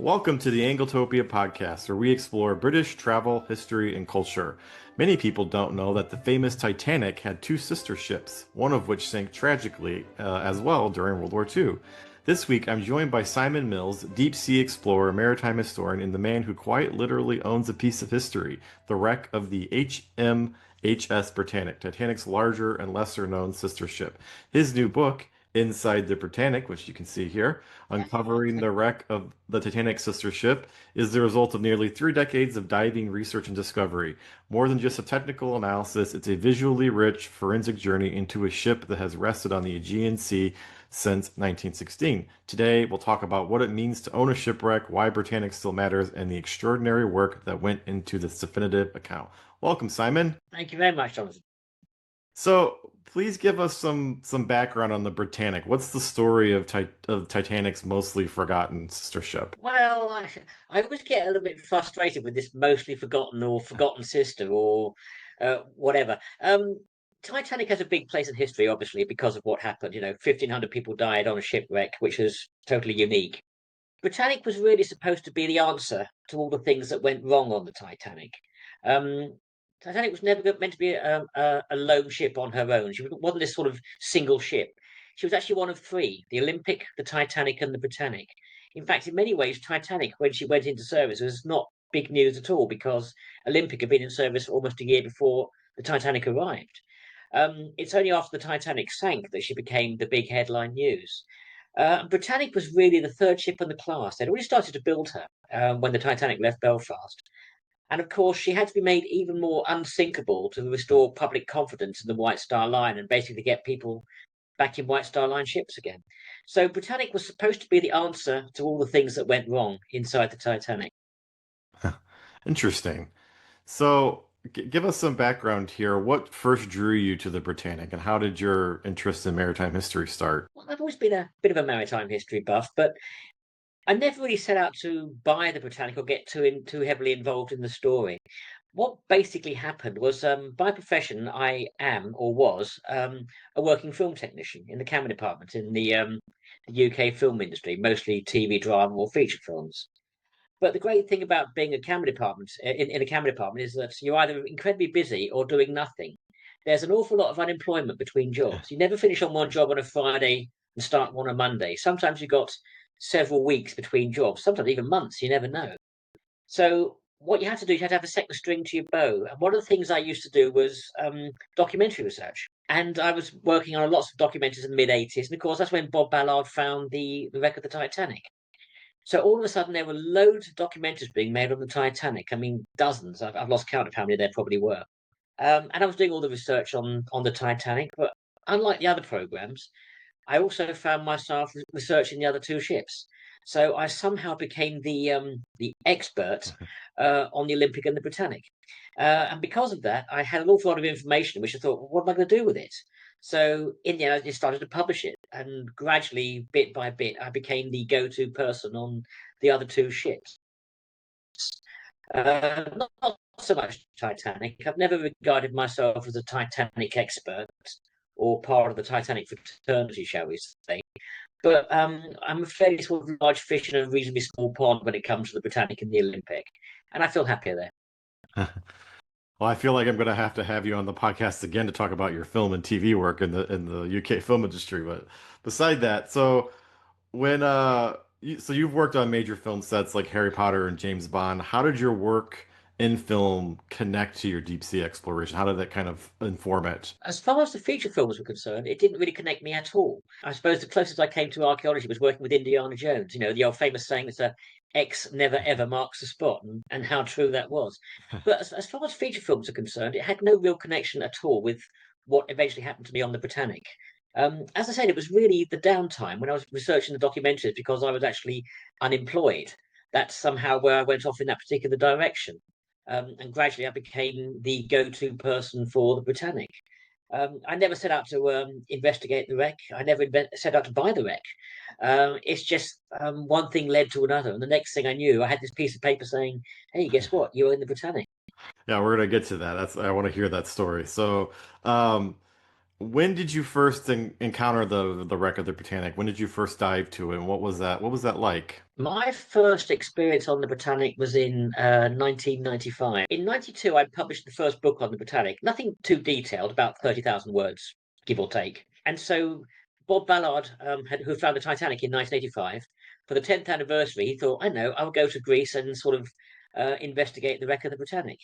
Welcome to the Anglotopia Podcast, where we explore British travel, history, and culture. Many people don't know that the famous Titanic had two sister ships, one of which sank tragically as well during World War II. This week, I'm joined by Simon Mills, deep sea explorer, maritime historian, and the man who quite literally owns a piece of history, the wreck of the HMHS Britannic, Titanic's larger and lesser known sister ship. His new book, Inside the Britannic, which you can see here, uncovering the wreck of the Titanic sister ship, is the result of nearly 3 decades of diving research and discovery. More than just a technical analysis, it's a visually rich forensic journey into a ship that has rested on the Aegean Sea since 1916. Today, we'll talk about what it means to own a shipwreck, why Britannic still matters, and the extraordinary work that went into this definitive account. Welcome, Simon. Thank you very much, Jonathan. So, please give us some background on the Britannic. What's the story of Titanic's mostly forgotten sister ship? Well, I always get a little bit frustrated with this mostly forgotten or forgotten sister or whatever. Titanic has a big place in history, obviously, because of what happened. 1,500 people died on a shipwreck, which was totally unique. Britannic was really supposed to be the answer to all the things that went wrong on the Titanic. Um, Titanic was never meant to be a lone ship on her own. She wasn't this sort of single ship. She was actually one of three: the Olympic, the Titanic, and the Britannic. In fact, in many ways, Titanic, when she went into service, was not big news at all because Olympic had been in service almost a year before the Titanic arrived. It's only after the Titanic sank that she became the big headline news. Britannic was really the third ship in the class. They'd already started to build her when the Titanic left Belfast. And of course, she had to be made even more unsinkable to restore public confidence in the White Star Line and basically get people back in White Star Line ships again. So Britannic was supposed to be the answer to all the things that went wrong inside the Titanic. Interesting. So, give us some background here. What first drew you to the Britannic, and how did your interest in maritime history start? Well, I've always been a bit of a maritime history buff, but I never really set out to buy the Britannic or get too heavily involved in the story. What basically happened was, by profession, I am or was a working film technician in the camera department in the UK film industry, mostly TV drama or feature films. But the great thing about being a camera department in a camera department is that you're either incredibly busy or doing nothing. There's an awful lot of unemployment between jobs. You never finish on one job on a Friday and start one on a Monday. Sometimes you've got several weeks between jobs, sometimes even months, you never know. So what you had to do, you had to have a second string to your bow. And one of the things I used to do was documentary research. And I was working on lots of documentaries in the mid 80s. And of course, that's when Bob Ballard found the wreck of the Titanic. So all of a sudden, there were loads of documentaries being made on the Titanic. I mean, dozens. I've lost count of how many there probably were. And I was doing all the research on the Titanic. But unlike the other programs, I also found myself researching the other two ships. So I somehow became the expert on the Olympic and the Britannic. And because of that, I had an awful lot of information, which I thought, well, what am I going to do with it? So in the end, I just started to publish it. And gradually, bit by bit, I became the go-to person on the other two ships. Not so much Titanic. I've never regarded myself as a Titanic expert or part of the Titanic fraternity, shall we say. But I'm a fairly sort of large fish in a reasonably small pond when it comes to the Britannic and the Olympic. And I feel happier there. Well, I feel like I'm going to have you on the podcast again to talk about your film and TV work in the UK film industry. But beside that, so when so you've worked on major film sets like Harry Potter and James Bond. How did your work in film connect to your deep sea exploration? How did that kind of inform it? As far as the feature films were concerned, it didn't really connect me at all. I suppose the closest I came to archaeology was working with Indiana Jones. The old famous saying that X never ever marks the spot, and how true that was. But as far as feature films are concerned, it had no real connection at all with what eventually happened to me on the Britannic. As I said, it was really the downtime when I was researching the documentaries because I was actually unemployed. That's somehow where I went off in that particular direction. And gradually I became the go-to person for the Britannic. I never set out to investigate the wreck. I never set out to buy the wreck. It's just one thing led to another. And the next thing I knew, I had this piece of paper saying, hey, guess what? You're in the Britannic. Yeah, we're gonna get to that. I want to hear that story. So, um, when did you first encounter the wreck of the Britannic? When did you first dive to it, and what was that? What was that like? My first experience on the Britannic was in 1995. In 92, I published the first book on the Britannic. Nothing too detailed, about 30,000 words, give or take. And so Bob Ballard, who found the Titanic in 1985, for the 10th anniversary, he thought, I know, I'll go to Greece and sort of investigate the wreck of the Britannic.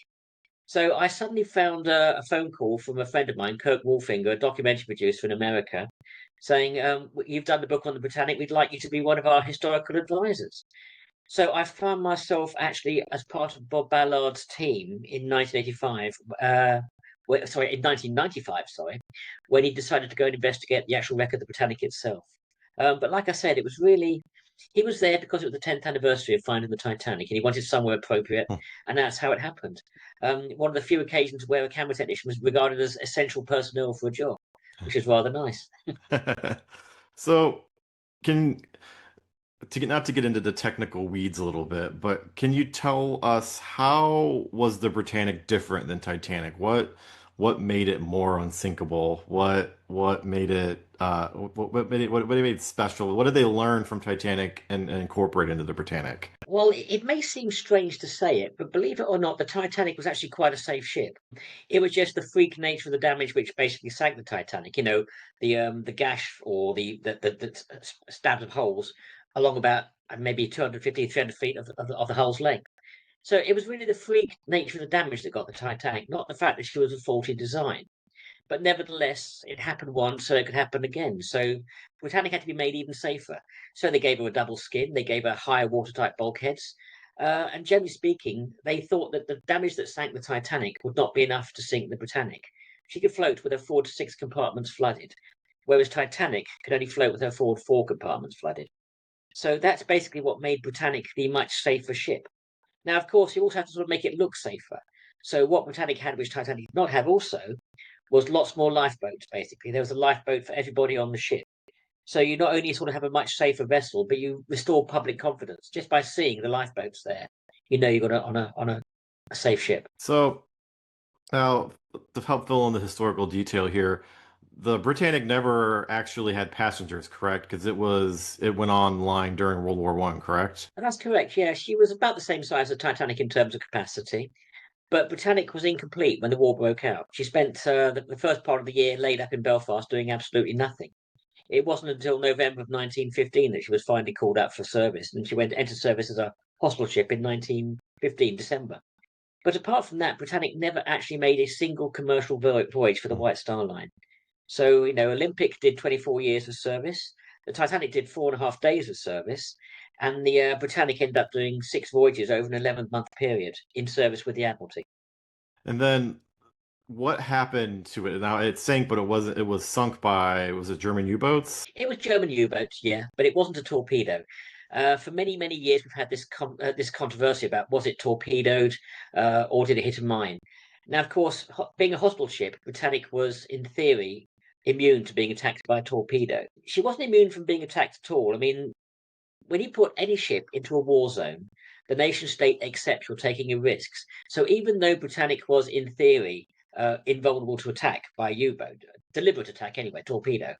So I suddenly found a phone call from a friend of mine, Kirk Wolfinger, a documentary producer in America, saying, "You've done the book on the Britannic. We'd like you to be one of our historical advisors." So I found myself actually as part of Bob Ballard's team in 1985. In 1995, sorry, when he decided to go and investigate the actual wreck of the Britannic itself. But like I said, it was really he was there because it was the 10th anniversary of finding the Titanic, and he wanted somewhere appropriate, and that's how it happened. One of the few occasions where a camera technician was regarded as essential personnel for a job, which is rather nice. So, can to get not to get into the technical weeds a little bit, but can you tell us how was the Britannic different than Titanic? What made it more unsinkable? What made it what made it special? What did they learn from Titanic and incorporate into the Britannic? Well, it may seem strange to say it, but believe it or not, the Titanic was actually quite a safe ship. It was just the freak nature of the damage which basically sank the Titanic. You know, the gash or the stabs of holes along about maybe 250, 300 feet of the hull's length. So it was really the freak nature of the damage that got the Titanic, not the fact that she was a faulty design. But nevertheless, it happened once, so it could happen again. So Britannic had to be made even safer. So they gave her a double skin, they gave her higher watertight bulkheads. And generally speaking, they thought that the damage that sank the Titanic would not be enough to sink the Britannic. She could float with her forward 6 compartments flooded, whereas Titanic could only float with her forward 4 compartments flooded. So that's basically what made Britannic the much safer ship. Now, of course, you also have to sort of make it look safer. So what Britannic had, which Titanic did not have also, was lots more lifeboats, basically. There was a lifeboat for everybody on the ship. So you not only sort of have a much safer vessel, but you restore public confidence just by seeing the lifeboats there. You know you've got a safe ship. So now to help fill in the historical detail here, the Britannic never actually had passengers, correct? Because it went online during World War One, correct? And that's correct. Yeah, she was about the same size as Titanic in terms of capacity. But Britannic was incomplete when the war broke out. She spent the first part of the year laid up in Belfast doing absolutely nothing. It wasn't until November of 1915 that she was finally called out for service, and she went to enter service as a hospital ship in 1915 December. But apart from that, Britannic never actually made a single commercial voyage for the White Star Line. So, Olympic did 24 years of service, the Titanic did 4.5 days of service, and the Britannic ended up doing 6 voyages over an 11-month period in service with the Admiralty. And then what happened to it? Now it sank, but it wasn't. It was sunk by was it German U-boats? It was German U-boats, yeah, but it wasn't a torpedo. For many, many years, we've had this controversy about was it torpedoed or did it hit a mine? Now, of course, being a hospital ship, Britannic was, in theory, immune to being attacked by a torpedo. She wasn't immune from being attacked at all. I mean, when you put any ship into a war zone, the nation state accepts you're taking your risks. So even though Britannic was, in theory, invulnerable to attack by a U-boat, deliberate attack anyway, torpedo,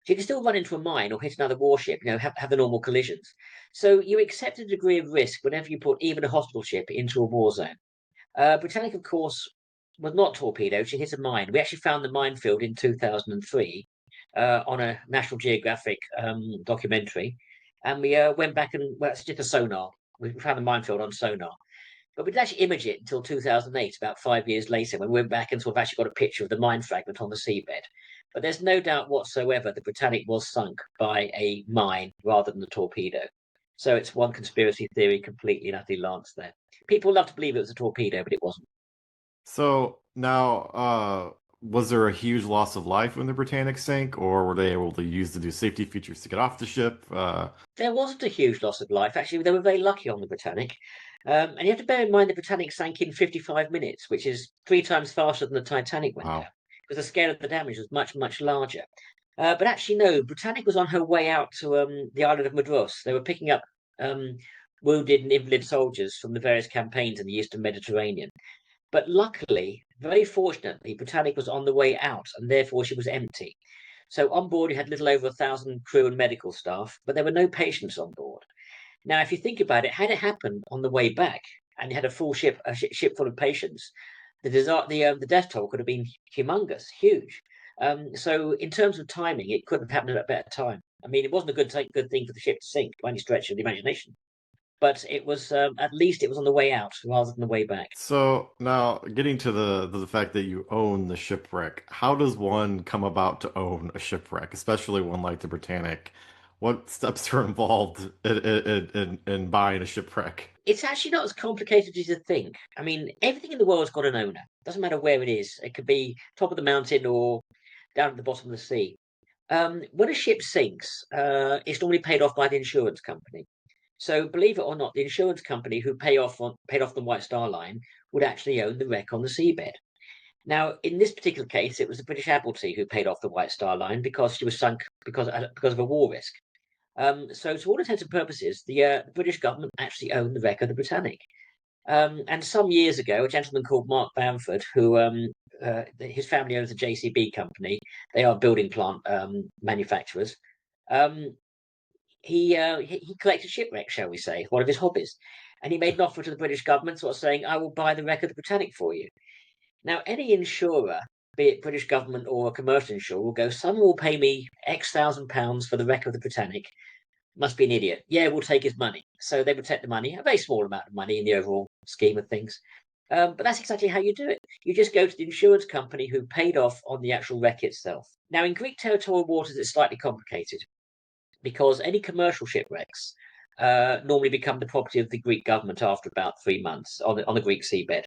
she can still run into a mine or hit another warship, have the normal collisions. So you accept a degree of risk whenever you put even a hospital ship into a war zone. Britannic, of course, was not torpedoed. She hit a mine. We actually found the minefield in 2003 on a National Geographic documentary. And we went back and, well, it's just a sonar. We found the minefield on sonar. But we didn't actually image it until 2008, about 5 years later, when we went back and sort of actually got a picture of the mine fragment on the seabed. But there's no doubt whatsoever the Britannic was sunk by a mine rather than a torpedo. So it's one conspiracy theory completely and utterly lanced there. People love to believe it was a torpedo, but it wasn't. So now, was there a huge loss of life when the Britannic sank, or were they able to use the new safety features to get off the ship? There wasn't a huge loss of life. Actually, they were very lucky on the Britannic. And you have to bear in mind the Britannic sank in 55 minutes, which is 3 times faster than the Titanic went down, Wow. because the scale of the damage was much, much larger. But actually, no, Britannic was on her way out to the island of Madras. They were picking up wounded and invalid soldiers from the various campaigns in the Eastern Mediterranean. But luckily, very fortunately, Britannic was on the way out, and therefore she was empty. So on board, you had little over 1,000 crew and medical staff, but there were no patients on board. Now, if you think about it, had it happened on the way back, and you had a full ship, ship full of patients, the death toll could have been humongous, huge. So in terms of timing, it couldn't have happened at a better time. I mean, it wasn't a good thing for the ship to sink by any stretch of the imagination, but it was at least it was on the way out rather than the way back. So now getting to the fact that you own the shipwreck, how does one come about to own a shipwreck, especially one like the Britannic? What steps are involved in buying a shipwreck? It's actually not as complicated as you think. I mean, everything in the world's got an owner. Doesn't matter where it is. It could be top of the mountain or down at the bottom of the sea. When a ship sinks, it's normally paid off by the insurance company. So, believe it or not, the insurance company who paid off the White Star Line would actually own the wreck on the seabed. Now, in this particular case, it was the British Admiralty who paid off the White Star Line because she was sunk because of a war risk. So, to all intents and purposes, the British government actually owned the wreck of the Britannic. And some years ago, a gentleman called Mark Bamford, who his family owns a JCB company, they are building plant manufacturers. Um, he collected shipwrecks, shall we say, one of his hobbies, and he made an offer to the British government, sort of saying, "I will buy the wreck of the Britannic for you." Now, any insurer, be it British government or a commercial insurer, will go, "Someone will pay me X thousand pounds for the wreck of the Britannic." Must be an idiot. Yeah, we'll take his money. So they would take the money, a very small amount of money in the overall scheme of things. But that's exactly how you do it. You just go to the insurance company who paid off on the actual wreck itself. Now, in Greek territorial waters, it's slightly complicated because any commercial shipwrecks normally become the property of the Greek government after about 3 months on the Greek seabed.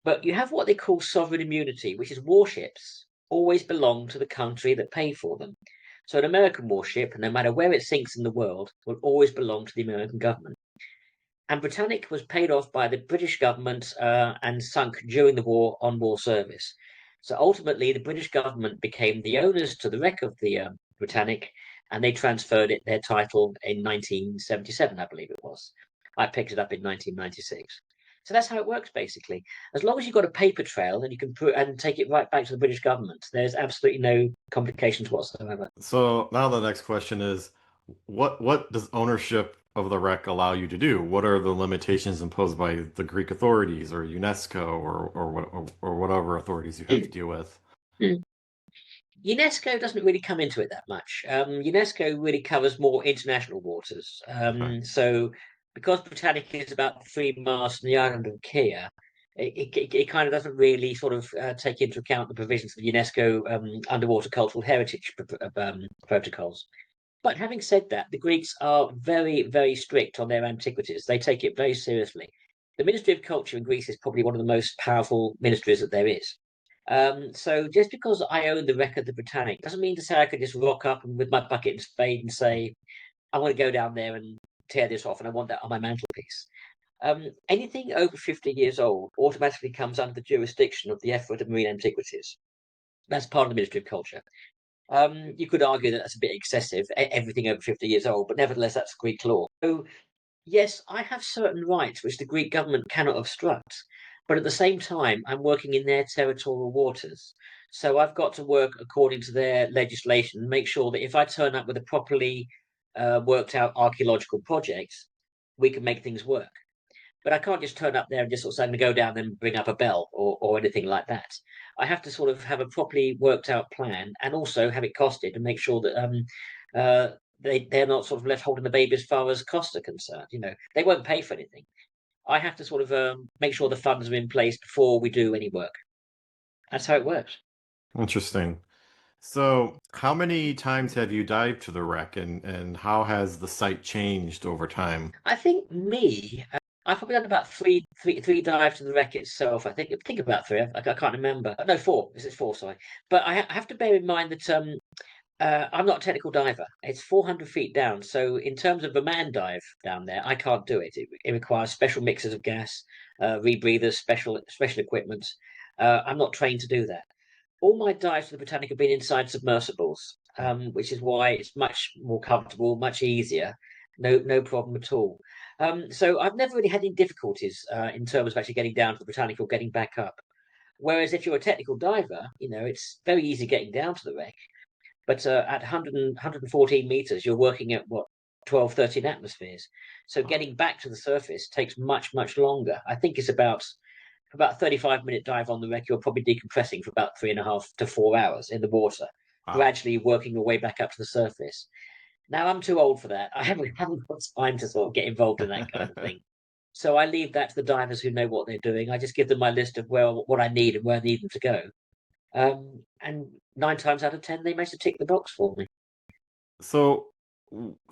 But you have what they call sovereign immunity, which is warships always belong to the country that paid for them. So an American warship, no matter where it sinks in the world, will always belong to the American government. And Britannic was paid off by the British government and sunk during the war on war service. So ultimately, the British government became the owners to the wreck of the Britannic, and they transferred it their title in 1977, I believe it was. I picked it up in 1996. So that's how it works, basically. As long as you've got a paper trail and you can and take it right back to the British government, there's absolutely no complications whatsoever. So now the next question is, what does ownership of the wreck allow you to do? What are the limitations imposed by the Greek authorities or UNESCO or whatever authorities you have to deal with? UNESCO doesn't really come into it that much. UNESCO really covers more international waters. Okay. So, because Britannica is about 3 miles from the island of Kea, it kind of doesn't really sort of take into account the provisions of the UNESCO underwater cultural heritage protocols. But having said that, the Greeks are very, very strict on their antiquities. They take it very seriously. The Ministry of Culture in Greece is probably one of the most powerful ministries that there is. So just because I own the wreck of the Britannic doesn't mean to say I could just rock up and with my bucket and spade and say, I want to go down there and tear this off and I want that on my mantelpiece. Anything over 50 years old automatically comes under the jurisdiction of the Effort of Marine Antiquities. That's part of the Ministry of Culture. You could argue that that's a bit excessive, everything over 50 years old, but nevertheless, that's Greek law. So yes, I have certain rights which the Greek government cannot obstruct, but at the same time, I'm working in their territorial waters. So I've got to work according to their legislation and make sure that if I turn up with a properly worked out archaeological project, we can make things work. But I can't just turn up there and just sort of say, I'm going to go down and bring up a bell or anything like that. I have to sort of have a properly worked out plan and also have it costed and make sure that they're not sort of left holding the baby as far as costs are concerned. You know, they won't pay for anything. I have to sort of make sure the funds are in place before we do any work. That's how it works. Interesting. So, how many times have you dived to the wreck, and how has the site changed over time? I think I've probably done about three dives to the wreck itself. I think about three. I can't remember. No, four. This is four. Sorry, but I have to bear in mind that I'm not a technical diver. It's 400 feet down. So in terms of a man dive down there, I can't do it. It requires special mixers of gas, rebreathers, special equipment. I'm not trained to do that. All my dives to the Britannic have been inside submersibles, which is why it's much more comfortable, much easier. No problem at all. So I've never really had any difficulties in terms of actually getting down to the Britannic or getting back up. Whereas if you're a technical diver, it's very easy getting down to the wreck. But at 114 meters, you're working at what, 12, 13 atmospheres. So getting back to the surface takes much, much longer. I think it's about a 35-minute dive on the wreck. You're probably decompressing for about 3.5 to 4 hours in the water, Wow. gradually working your way back up to the surface. Now I'm too old for that. I haven't got time to sort of get involved in that kind of thing. So I leave that to the divers who know what they're doing. I just give them my list of what I need and where I need them to go. And 9 times out of 10, they manage to tick the box for me. So,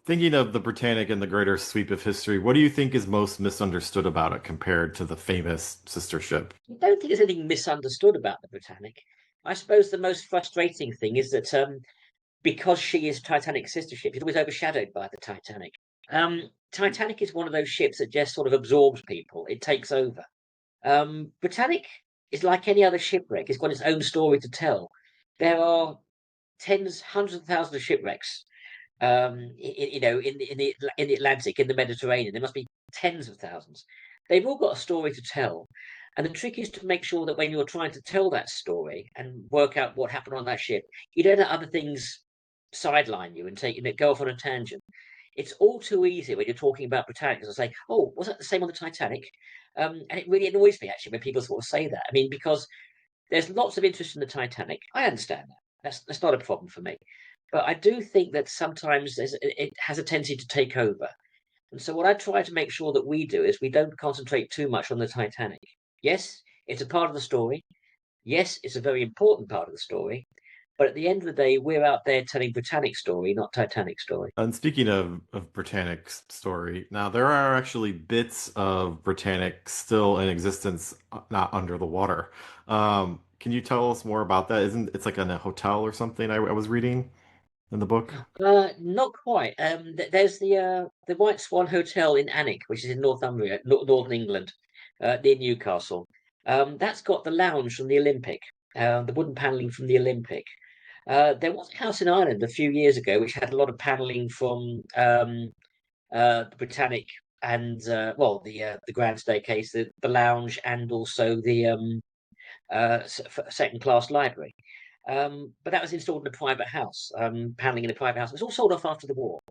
thinking of the Britannic and the greater sweep of history, what do you think is most misunderstood about it compared to the famous sister ship? I don't think there's anything misunderstood about the Britannic. I suppose the most frustrating thing is that because she is Titanic's sister ship, she's always overshadowed by the Titanic. Titanic is one of those ships that just sort of absorbs people. It takes over. Britannic is like any other shipwreck. It's got its own story to tell. There are tens, hundreds of thousands of shipwrecks. In the Atlantic, in the Mediterranean, there must be tens of thousands. They've all got a story to tell, and the trick is to make sure that when you're trying to tell that story and work out what happened on that ship, you don't let other things sideline you and go off on a tangent. It's all too easy when you're talking about Britannic to say, "Oh, was that the same on the Titanic?" And it really annoys me actually when people sort of say that. I mean, because there's lots of interest in the Titanic. I understand that. That's not a problem for me. But I do think that sometimes it has a tendency to take over. And so what I try to make sure that we do is we don't concentrate too much on the Titanic. Yes, it's a part of the story. Yes, it's a very important part of the story. But at the end of the day, we're out there telling Britannic story, not Titanic story. And speaking of Britannic's story, now there are actually bits of Britannic still in existence, not under the water. Can you tell us more about that? Isn't it's like in a hotel or something I was reading in the book? Not quite. There's the White Swan Hotel in Alnwick, which is in Northumbria, Northern England, near Newcastle. That's got the lounge from the Olympic, the wooden panelling from the Olympic. There was a house in Ireland a few years ago which had a lot of panelling from the Britannic and the grand staircase, the lounge, and also the second class library. But that was installed in a private house, panelling in a private house. It was all sold off after the war.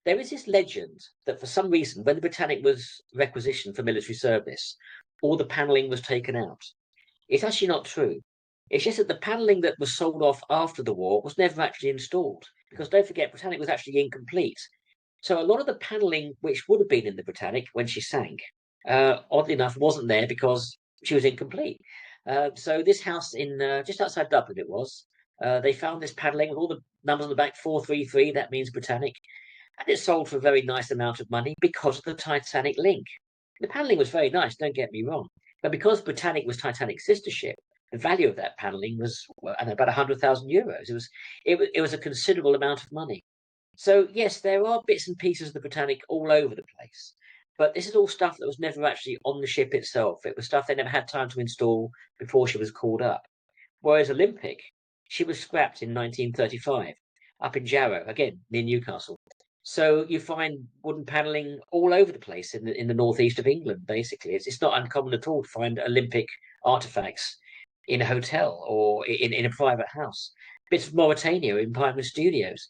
There is this legend that for some reason, when the Britannic was requisitioned for military service, all the panelling was taken out. It's actually not true. It's just that the panelling that was sold off after the war was never actually installed. Because don't forget, Britannic was actually incomplete. So a lot of the panelling which would have been in the Britannic when she sank, oddly enough, wasn't there because she was incomplete. So this house in just outside Dublin, it was. They found this panelling with all the numbers on the back, 433. That means Britannic, and it sold for a very nice amount of money because of the Titanic link. The panelling was very nice. Don't get me wrong, but because Britannic was Titanic's sister ship, the value of that panelling was about 100,000 euros. It was a considerable amount of money. So yes, there are bits and pieces of the Britannic all over the place. But this is all stuff that was never actually on the ship itself. It was stuff they never had time to install before she was called up. Whereas Olympic, she was scrapped in 1935 up in Jarrow, again near Newcastle. So you find wooden panelling all over the place in the northeast of England. Basically, it's not uncommon at all to find Olympic artifacts in a hotel or in a private house. Bits of Mauritania in private studios.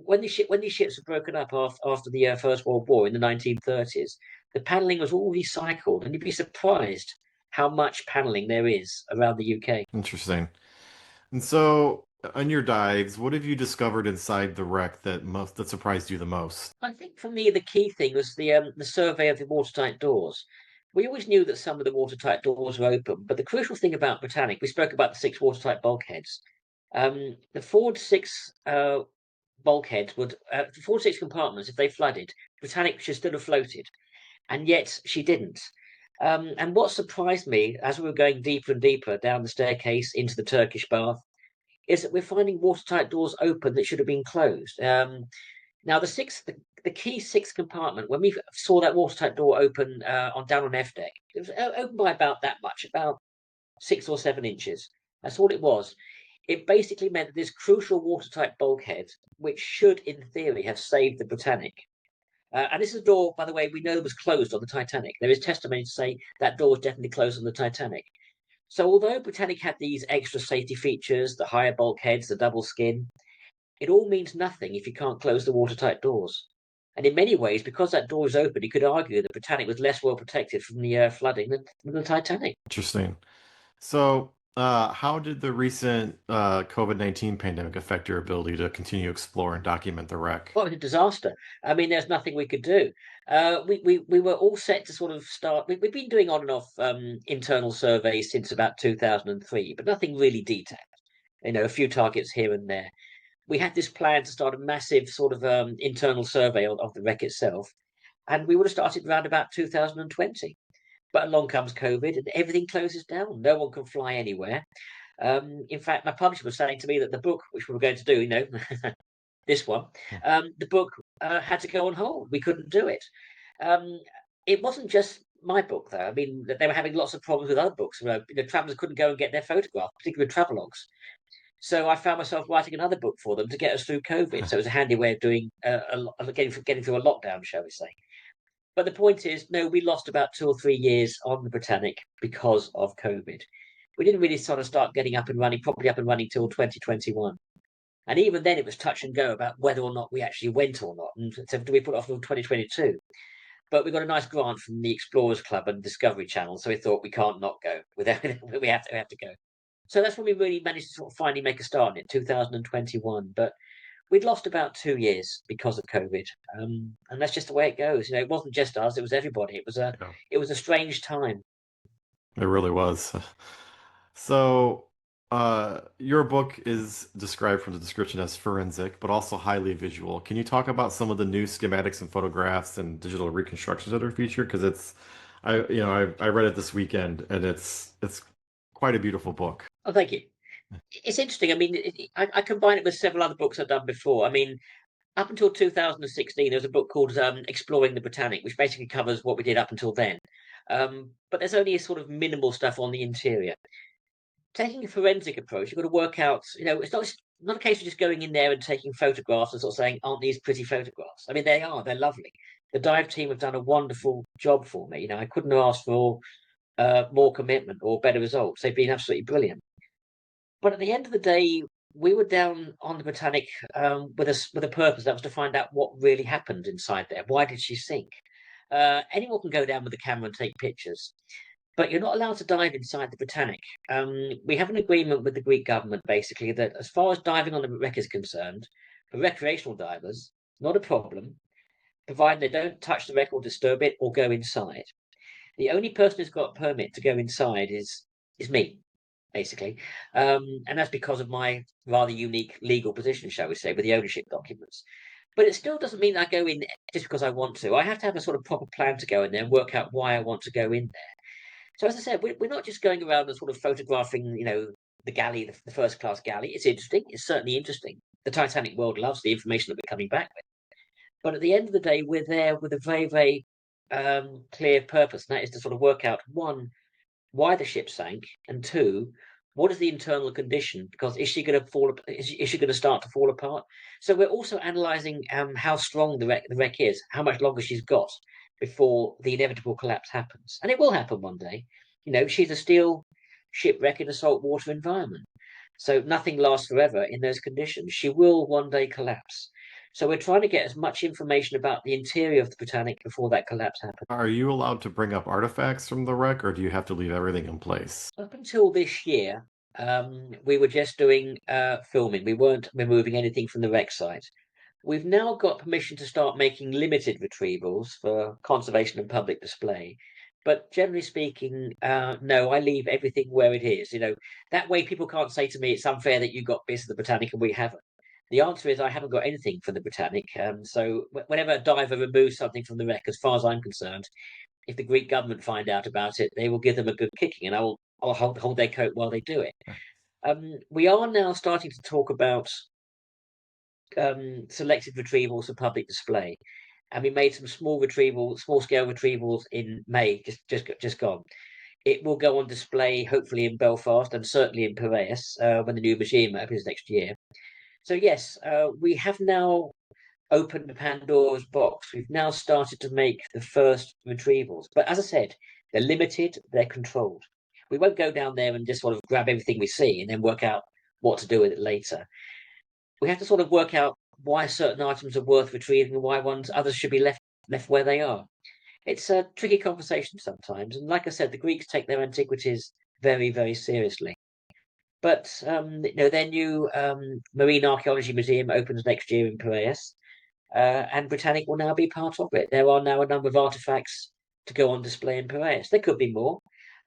When these ships were broken up after the First World War in the 1930s, the panelling was all recycled, and you'd be surprised how much panelling there is around the UK. Interesting. And so, on your dives, what have you discovered inside the wreck that surprised you the most? I think for me the key thing was the survey of the watertight doors. We always knew that some of the watertight doors were open, but the crucial thing about Britannic, we spoke about the 6 watertight bulkheads. The forward 6 bulkheads the forward 6 compartments, if they flooded, Britannic should still have floated, and yet she didn't. And what surprised me as we were going deeper and deeper down the staircase into the Turkish bath is that we're finding watertight doors open that should have been closed. Now, the key 6th compartment, when we saw that watertight door open down on F deck, it was open by about that much, about 6 or 7 inches. That's all it was. It basically meant that this crucial watertight bulkhead, which should, in theory, have saved the Britannic, And this is a door, by the way, we know was closed on the Titanic. There is testimony to say that door was definitely closed on the Titanic. So although Britannic had these extra safety features, the higher bulkheads, the double skin, it all means nothing if you can't close the watertight doors. And in many ways, because that door is open, you could argue that Britannic was less well protected from the flooding than the Titanic. Interesting. So, how did the recent COVID-19 pandemic affect your ability to continue to explore and document the wreck? Well, it was a disaster. I mean, there's nothing we could do. We were all set to sort of start. We've been doing on and off internal surveys since about 2003, but nothing really detailed. A few targets here and there. We had this plan to start a massive sort of internal survey of the wreck itself, and we would have started around about 2020. But along comes COVID, and everything closes down. No one can fly anywhere. In fact, my publisher was saying to me that the book, which we were going to do, this one, the book had to go on hold. We couldn't do it. It wasn't just my book, though. I mean, they were having lots of problems with other books. Travellers couldn't go and get their photographs, particularly travelogues. So I found myself writing another book for them to get us through COVID. So it was a handy way of doing getting through a lockdown, shall we say. But the point is, no, we lost about 2 or 3 years on the Britannic because of COVID. We didn't really sort of start getting properly up and running till 2021. And even then, it was touch and go about whether or not we actually went or not. And so, do we put it off until 2022? But we got a nice grant from the Explorers Club and Discovery Channel, so we thought we can't not go. We have to go. So that's when we really managed to sort of finally make a start in it, 2021. But we'd lost about 2 years because of COVID, and that's just the way it goes. It wasn't just us; it was everybody. Yeah, It was a strange time. it really was. So, your book is described from the description as forensic, but also highly visual. Can you talk about some of the new schematics and photographs and digital reconstructions that are featured? Because I read it this weekend, and it's quite a beautiful book. Oh, thank you. It's interesting. I mean, I combine it with several other books I've done before. I mean, up until 2016, there was a book called Exploring the Britannic, which basically covers what we did up until then. But there's only a sort of minimal stuff on the interior. Taking a forensic approach, you've got to work out, it's not a case of just going in there and taking photographs and sort of saying, aren't these pretty photographs? I mean, they're lovely. The dive team have done a wonderful job for me. I couldn't have asked for more commitment or better results. They've been absolutely brilliant. But at the end of the day, we were down on the Britannic with a purpose. That was to find out what really happened inside there. Why did she sink? Anyone can go down with a camera and take pictures, but you're not allowed to dive inside the Britannic. We have an agreement with the Greek government, basically, that as far as diving on the wreck is concerned, for recreational divers, not a problem, provided they don't touch the wreck or disturb it or go inside. The only person who's got a permit to go inside is me, basically. And that's because of my rather unique legal position, shall we say, with the ownership documents. But it still doesn't mean I go in just because I want to. I have to have a sort of proper plan to go in there and work out why I want to go in there. So as I said, we're not just going around and sort of photographing, the galley, the first class galley. It's interesting. It's certainly interesting. The Titanic world loves the information that we're coming back with. But at the end of the day, we're there with a very, very clear purpose, and that is to sort of work out, one, why the ship sank, and two, what is the internal condition? Because is she going to fall? Is she going to start to fall apart? So we're also analysing how strong the wreck is, how much longer she's got before the inevitable collapse happens, and it will happen one day. She's a steel shipwreck in a saltwater environment, so nothing lasts forever in those conditions. She will one day collapse. So we're trying to get as much information about the interior of the Britannic before that collapse happens. Are you allowed to bring up artifacts from the wreck, or do you have to leave everything in place? Up until this year, we were just doing filming. We weren't removing anything from the wreck site. We've now got permission to start making limited retrievals for conservation and public display. But generally speaking, no, I leave everything where it is. That way people can't say to me, it's unfair that you got bits of the Britannic and we haven't. The answer is I haven't got anything for the Britannic. So whenever a diver removes something from the wreck, as far as I'm concerned, if the Greek government find out about it, they will give them a good kicking, and I'll hold their coat while they do it. We are now starting to talk about selected retrievals for public display, and we made some small scale retrievals in May, just gone. It will go on display hopefully in Belfast and certainly in Piraeus when the new museum opens next year. So yes, we have now opened the Pandora's box. We've now started to make the first retrievals. But as I said, they're limited, they're controlled. We won't go down there and just sort of grab everything we see and then work out what to do with it later. We have to sort of work out why certain items are worth retrieving and why others should be left where they are. It's a tricky conversation sometimes, and like I said, the Greeks take their antiquities very, very seriously. But their new Marine Archaeology Museum opens next year in Piraeus, and Britannic will now be part of it. There are now a number of artefacts to go on display in Piraeus. There could be more.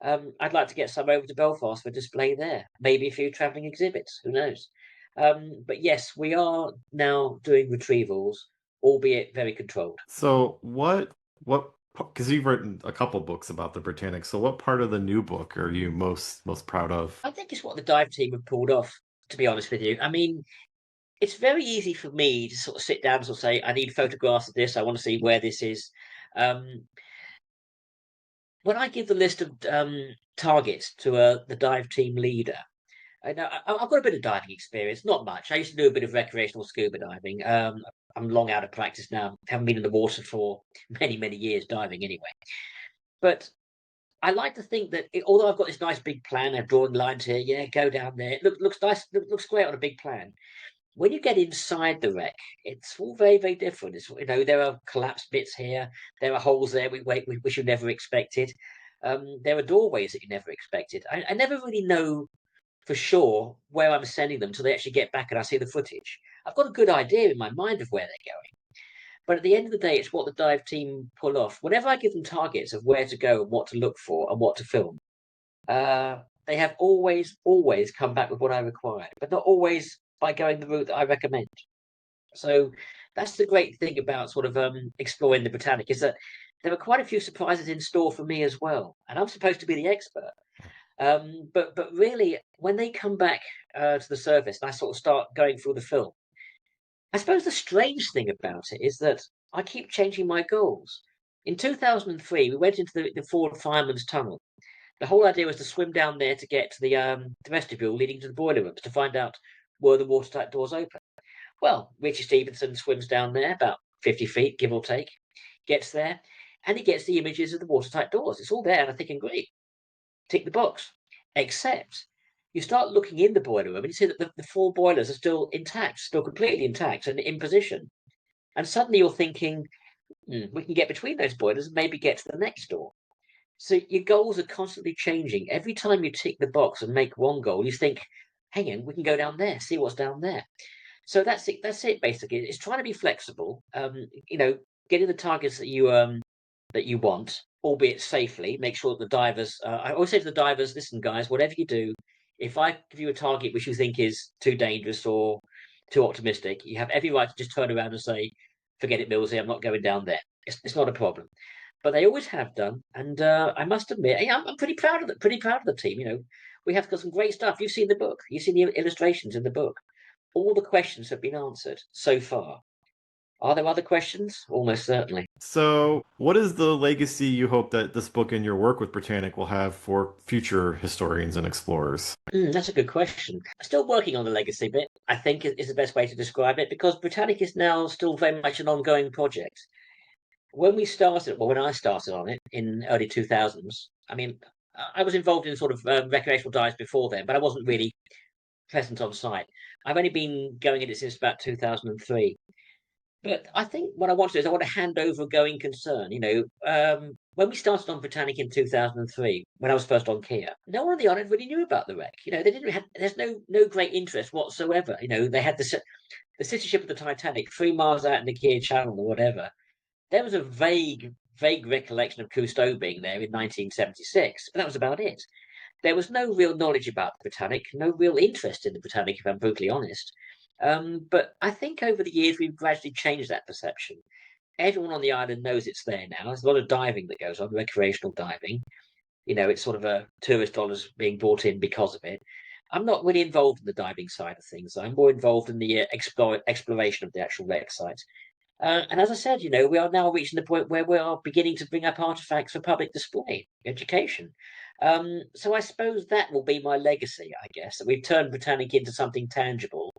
I'd like to get some over to Belfast for display there. Maybe a few travelling exhibits. Who knows? But yes, we are now doing retrievals, albeit very controlled. So what because you've written a couple books about the Britannic, so what part of the new book are you most proud of? I think it's what the dive team have pulled off, to be honest with you. I mean, it's very easy for me to sort of sit down and sort of say, I need photographs of this. I want to see where this is. Um, when I give the list of targets to the dive team leader, I've got a bit of diving experience, not much. I used to do a bit of recreational scuba diving. I'm long out of practice now. Haven't been in the water for many, many years diving anyway. But I like to think that although I've got this nice big plan, I've drawn lines here, yeah, go down there. It looks nice, looks great on a big plan. When you get inside the wreck, it's all very, very different. There are collapsed bits here, there are holes there which you never expected. There are doorways that you never expected. I never really know for sure where I'm sending them until they actually get back and I see the footage. I've got a good idea in my mind of where they're going. But at the end of the day, it's what the dive team pull off. Whenever I give them targets of where to go and what to look for and what to film, they have always come back with what I required, but not always by going the route that I recommend. So that's the great thing about sort of exploring the Britannic is that there are quite a few surprises in store for me as well, and I'm supposed to be the expert. But really, when they come back to the surface, and I sort of start going through the film, I suppose the strange thing about it is that I keep changing my goals. In 2003, we went into the Ford Fireman's Tunnel. The whole idea was to swim down there to get to the vestibule leading to the boiler rooms to find out were the watertight doors open. Well, Richie Stevenson swims down there about 50 feet, give or take, gets there, and he gets the images of the watertight doors. It's all there, and I'm thinking, great, tick the box. Except you start looking in the boiler room and you see that the four boilers are still intact, still completely intact and in position. And suddenly you're thinking, we can get between those boilers and maybe get to the next door. So your goals are constantly changing. Every time you tick the box and make one goal, you think, hang on, we can go down there, see what's down there. So that's it. That's it. Basically, it's trying to be flexible. Getting the targets that you want, albeit safely. Make sure that the divers. I always say to the divers, listen, guys, whatever you do, if I give you a target which you think is too dangerous or too optimistic, you have every right to just turn around and say, forget it, Millsy, I'm not going down there. It's not a problem. But they always have done, and I must admit, I'm pretty proud of the team. We have got some great stuff. You've seen the book. You've seen the illustrations in the book. All the questions have been answered so far. Are there other questions? Almost certainly. So, what is the legacy you hope that this book and your work with Britannic will have for future historians and explorers? That's a good question. Still working on the legacy bit, I think, is the best way to describe it, because Britannic is now still very much an ongoing project. When I started on it in early 2000s, I mean, I was involved in sort of recreational dives before then, but I wasn't really present on site. I've only been going in it since about 2003. But I think what I want to do is I want to hand over a going concern. When we started on Britannic in 2003, when I was first on Kia, no one on the island really knew about the wreck. They didn't have. There's no great interest whatsoever. They had the city ship of the Titanic 3 miles out in the Kia Channel or whatever. There was a vague recollection of Cousteau being there in 1976, but that was about it. There was no real knowledge about the Britannic, no real interest in the Britannic, if I'm brutally honest. But I think over the years we've gradually changed that perception. Everyone on the island knows it's there now. There's a lot of diving that goes on, recreational diving. It's sort of a tourist dollars being brought in because of it. I'm not really involved in the diving side of things. I'm more involved in the exploration of the actual wreck site. And as I said, we are now reaching the point where we are beginning to bring up artifacts for public display, education. So I suppose that will be my legacy, I guess, that we've turned Britannic into something tangible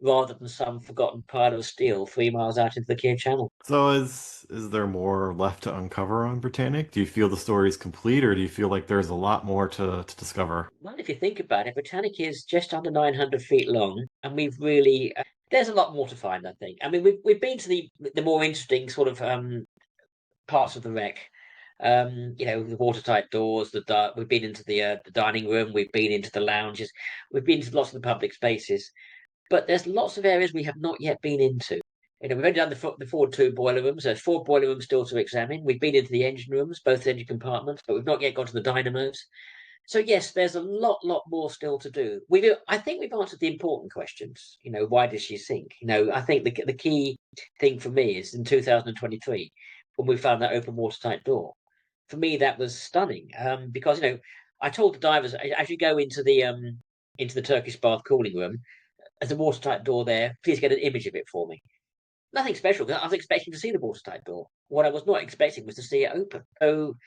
rather than some forgotten pile of steel 3 miles out into the clear channel. So is there more left to uncover on Britannic? Do you feel the story is complete, or do you feel like there's a lot more to discover? Well, if you think about it, Britannic is just under 900 feet long, and we've really there's a lot more to find. I think. I mean, we've been to the more interesting sort of parts of the wreck. The watertight doors. We've been into the dining room. We've been into the lounges. We've been to lots of the public spaces. But there's lots of areas we have not yet been into. We've only done the forward two boiler rooms. There's 4 boiler rooms still to examine. We've been into the engine rooms, both engine compartments, but we've not yet got to the dynamos. So yes, there's a lot more still to do. I think we've answered the important questions. Why does she sink? I think the key thing for me is in 2023 when we found that open watertight door. For me, that was stunning because I told the divers as you go into the Turkish bath cooling room, there's a watertight door there. Please get an image of it for me. Nothing special. I was expecting to see the watertight door. What I was not expecting was to see it open. So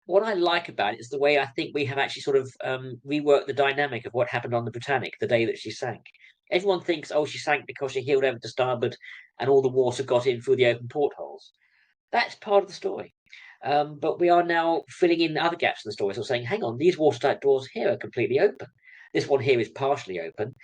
what I like about it is the way I think we have actually sort of reworked the dynamic of what happened on the Britannic the day that she sank. Everyone thinks, oh, she sank because she heeled over to starboard and all the water got in through the open portholes. That's part of the story. But we are now filling in other gaps in the story. So saying, hang on, these watertight doors here are completely open. This one here is partially open.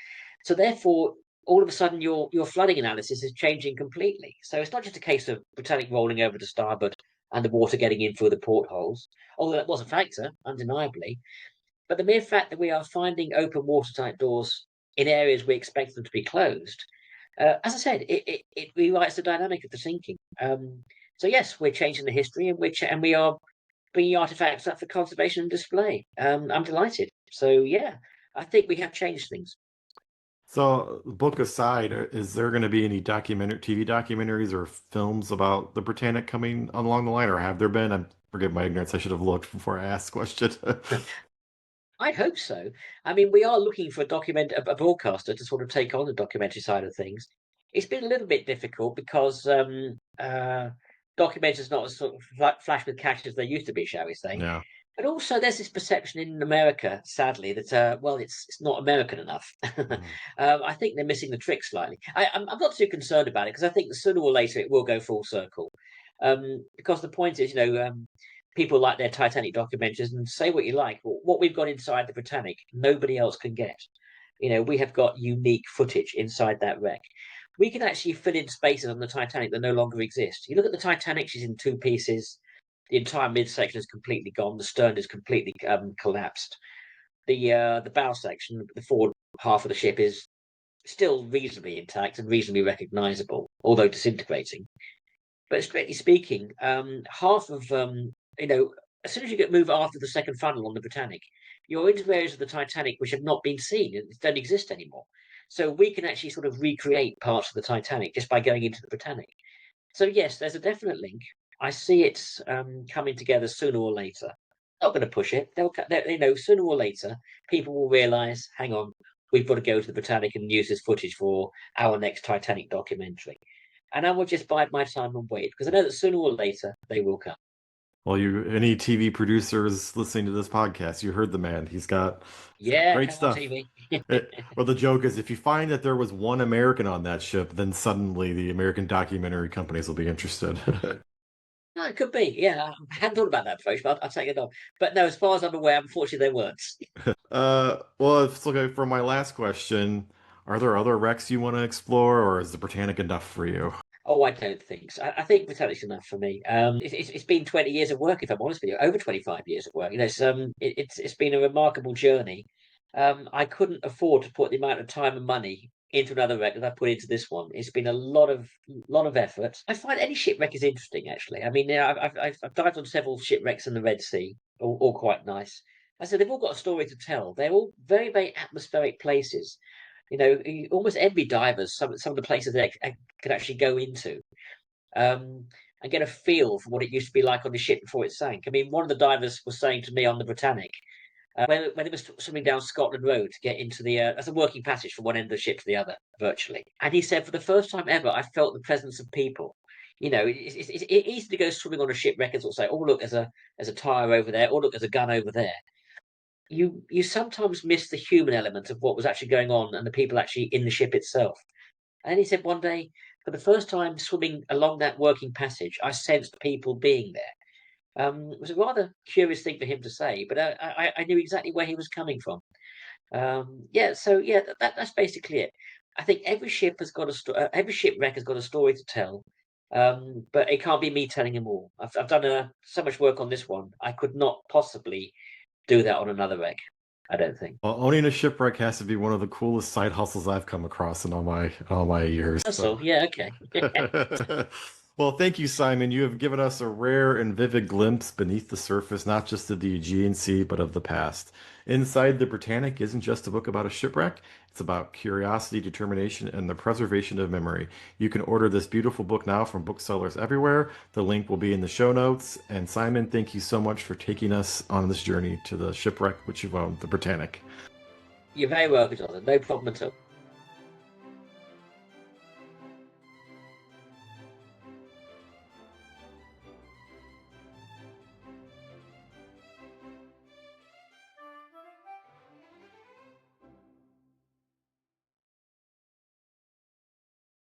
So therefore, all of a sudden, your flooding analysis is changing completely. So it's not just a case of Britannic rolling over to starboard and the water getting in through the portholes, although that was a factor, undeniably. But the mere fact that we are finding open watertight doors in areas we expect them to be closed, as I said, it rewrites the dynamic of the sinking. So yes, we're changing the history, and we are bringing artifacts up for conservation and display. I'm delighted. So yeah, I think we have changed things. So, book aside, is there going to be any TV documentaries or films about the Britannic coming along the line, or have there been? Forgive my ignorance. I should have looked before I asked the question. I hope so. I mean, we are looking for a broadcaster to sort of take on the documentary side of things. It's been a little bit difficult because documentaries not as sort of flash with cash as they used to be, shall we say. Yeah. But also, there's this perception in America, sadly, that well, it's not American enough. Mhm. I think they're missing the trick slightly. I'm not too concerned about it because I think sooner or later it will go full circle. Because the point is, people like their Titanic documentaries, and say what you like, what we've got inside the Britannic, nobody else can get. We have got unique footage inside that wreck. We can actually fill in spaces on the Titanic that no longer exist. You look at the Titanic; she's in two pieces. The entire midsection is completely gone. The stern is completely collapsed. The bow section, the forward half of the ship, is still reasonably intact and reasonably recognisable, although disintegrating. But strictly speaking, half of as soon as you move after the second funnel on the Britannic, you're into areas of the Titanic which have not been seen and don't exist anymore. So we can actually sort of recreate parts of the Titanic just by going into the Britannic. So yes, there's a definite link. I see it coming together sooner or later. Not going to push it. Sooner or later, people will realise, hang on, we've got to go to the Britannic and use this footage for our next Titanic documentary. And I will just bide my time and wait because I know that sooner or later they will come. Well, any TV producers listening to this podcast, you heard the man. He's got Yeah, great come on, stuff. TV. Well, the joke is, if you find that there was one American on that ship, then suddenly the American documentary companies will be interested. No, it could be. Yeah, I hadn't thought about that approach, but I'll take it on. But no, as far as I'm aware, unfortunately, they weren't. Well, it's okay for my last question. Are there other wrecks you want to explore, or is the Britannic enough for you? Oh, I don't think so. I think Britannic's enough for me. It's been 20 years of work, if I'm honest with you, over 25 years of work. It's been a remarkable journey. I couldn't afford to put the amount of time and money into another wreck that I put into this one. It's been a lot of effort. I find any shipwreck is interesting, actually. I mean, I've dived on several shipwrecks in the Red Sea, all quite nice. I said they've all got a story to tell. They're all very, very atmospheric places. You almost envy divers some of the places they could actually go into and get a feel for what it used to be like on the ship before it sank. I mean, one of the divers was saying to me on the Britannic, when it was swimming down Scotland Road to get into that's a working passage from one end of the ship to the other, virtually. And he said, for the first time ever, I felt the presence of people. It's easy to go swimming on a shipwreck and sort of say, oh, look, there's a tyre over there. Oh, look, there's a gun over there. You sometimes miss the human element of what was actually going on and the people actually in the ship itself. And then he said one day, for the first time swimming along that working passage, I sensed people being there. It was a rather curious thing for him to say, but I knew exactly where he was coming from. That's basically it. I think every ship has got every shipwreck has got a story to tell, but it can't be me telling them all. I've done so much work on this one. I could not possibly do that on another wreck. I don't think. Well, owning a shipwreck has to be one of the coolest side hustles I've come across in all my years. That's all. Yeah. Okay. Well, thank you, Simon. You have given us a rare and vivid glimpse beneath the surface, not just of the Aegean Sea, but of the past. Inside the Britannic isn't just a book about a shipwreck, it's about curiosity, determination, and the preservation of memory. You can order this beautiful book now from booksellers everywhere. The link will be in the show notes. And Simon, thank you so much for taking us on this journey to the shipwreck which you've owned, the Britannic. You're very welcome, Jonathan. No problem at all.